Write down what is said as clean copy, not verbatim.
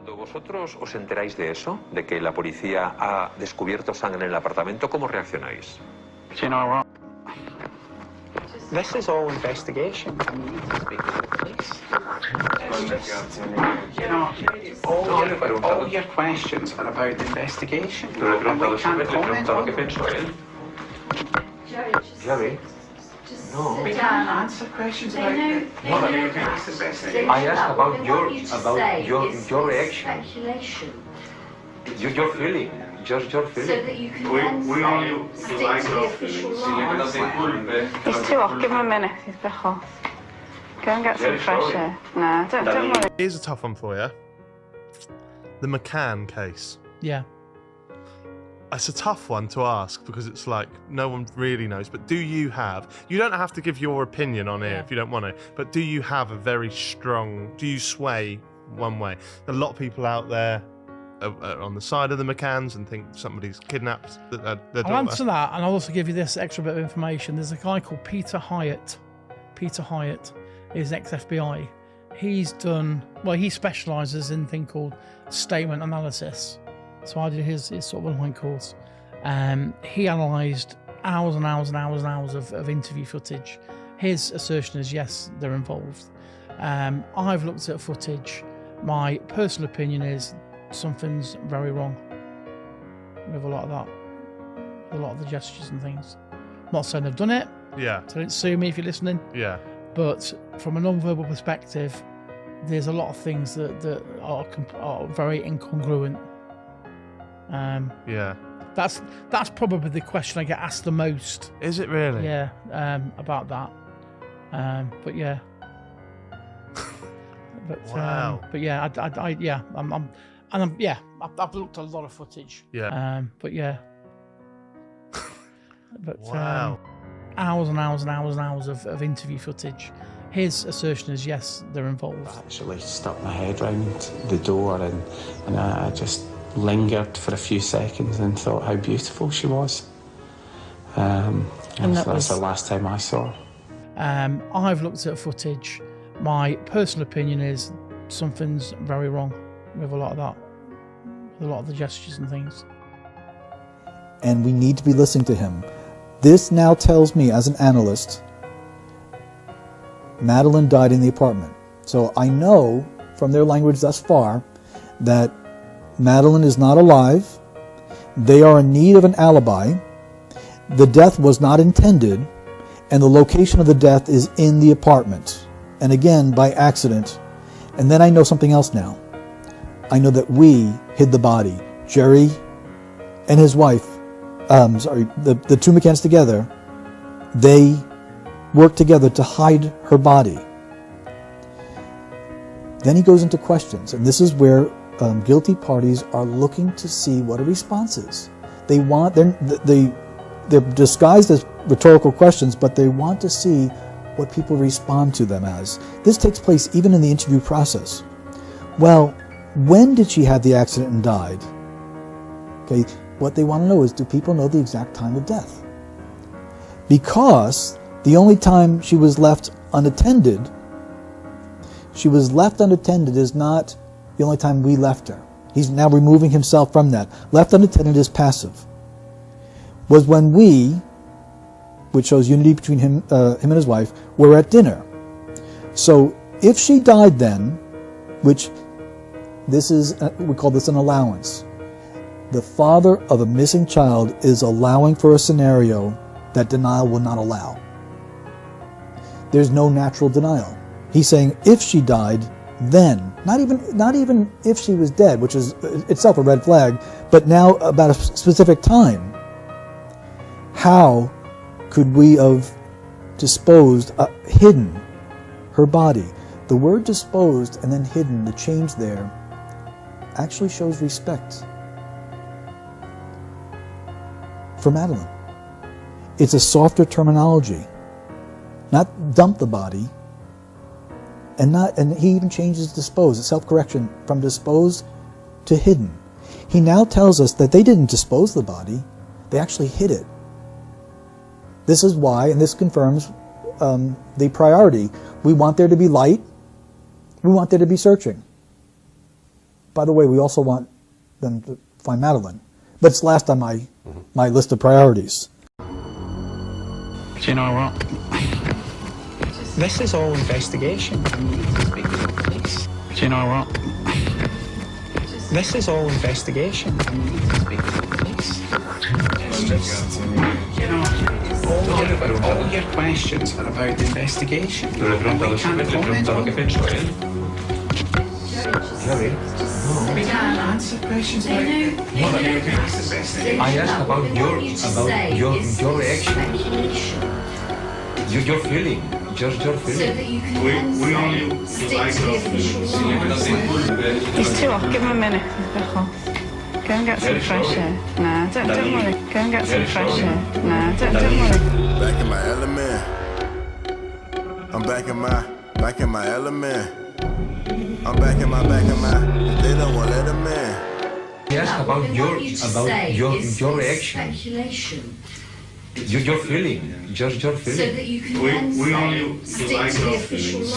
Cuando vosotros os enteráis de eso, de que la policía ha descubierto sangre en el apartamento, ¿cómo reaccionáis? Do you know what? This is all investigation. You need to speak to the police. You know, all your questions are about the investigation. And we can't comment on them. Jerry? No. We can't answer questions about it. I asked about your reaction. Your feeling. Just your feeling. So that you can then stick to the official line. He's too off. Give him a minute. He's a bit hot. Go and get some fresh air. No, don't worry. Here's a tough one for you. The McCann case. Yeah. It's a tough one to ask because it's like no one really knows. But do you have? You don't have to give your opinion on it if you don't want to. But do you have a very strong? Do you sway one way? A lot of people out there are on the side of the McCanns and think somebody's kidnapped their daughter. I'll answer that, and I'll also give you this extra bit of information. There's a guy called Peter Hyatt. Peter Hyatt is ex-FBI. He's done well. He specialises in a thing called statement analysis. So I did his sort of online course. He analysed hours and hours and hours and hours of interview footage. His assertion is yes, they're involved. I've looked at footage. My personal opinion is something's very wrong with a lot of that, a lot of the gestures and things. I'm not saying they've done it. Yeah. So don't sue me if you're listening. Yeah. But from a non-verbal perspective, there's a lot of things that are very incongruent. Yeah. That's probably the question I get asked the most. Is it really? Yeah. About that. But yeah. But wow. But yeah, I've looked at a lot of footage. Yeah. But yeah. But wow. Hours and hours and hours and hours of interview footage. His assertion is yes, they're involved. I actually stuck my head round the door and I just lingered for a few seconds and thought how beautiful she was. And that's the last time I saw her. I've looked at footage. My personal opinion is something's very wrong with a lot of that, with a lot of the gestures and things. And we need to be listening to him. This now tells me, as an analyst, Madeleine died in the apartment. So I know from their language thus far that Madeleine is not alive. They are in need of an alibi. The death was not intended, and the location of the death is in the apartment. And again, by accident. And then I know something else now. I know that we hid the body. Jerry and his wife, the two McCanns together, they worked together to hide her body. Then he goes into questions, and this is where guilty parties are looking to see what a response is. They're disguised as rhetorical questions, but they want to see what people respond to them as. This takes place even in the interview process. Well, when did she have the accident and died? Okay, what they want to know is, do people know the exact time of death? Because the only time she was left unattended is not the only time we left her. He's now removing himself from that. Left unattended is passive. Was when we, which shows unity between him and his wife, were at dinner. So if she died then, which this is, we call this an allowance. The father of a missing child is allowing for a scenario that denial will not allow. There's no natural denial. He's saying if she died, then, not even if she was dead, which is itself a red flag, but now about a specific time. How could we have hidden her body? The word disposed and then hidden, the change there, actually shows respect for Madeleine. It's a softer terminology. Not dump the body, and he even changes dispose, a self-correction from disposed to hidden. He now tells us that they didn't dispose the body, they actually hid it. This is why, and this confirms the priority. We want there to be light, we want there to be searching. by the way, we also want them to find Madeleine. But it's last on my list of priorities. Do you know what? This is all investigation. Do you know what? This is all investigation. You know, all your questions are about the investigation. We can't comment on them. We can't answer questions about it. I asked about your reaction. Your feeling. Just your feeling. We only like He's too off. Give him a minute. Go and get some fresh air. Nah, don't worry. Go and get some fresh air. Nah, don't worry. Back in my element. I'm back in my element. I'm back in my. They don't want to let them in. Yes, about your reaction. Your feeling. Just your feeling. we only like our feelings.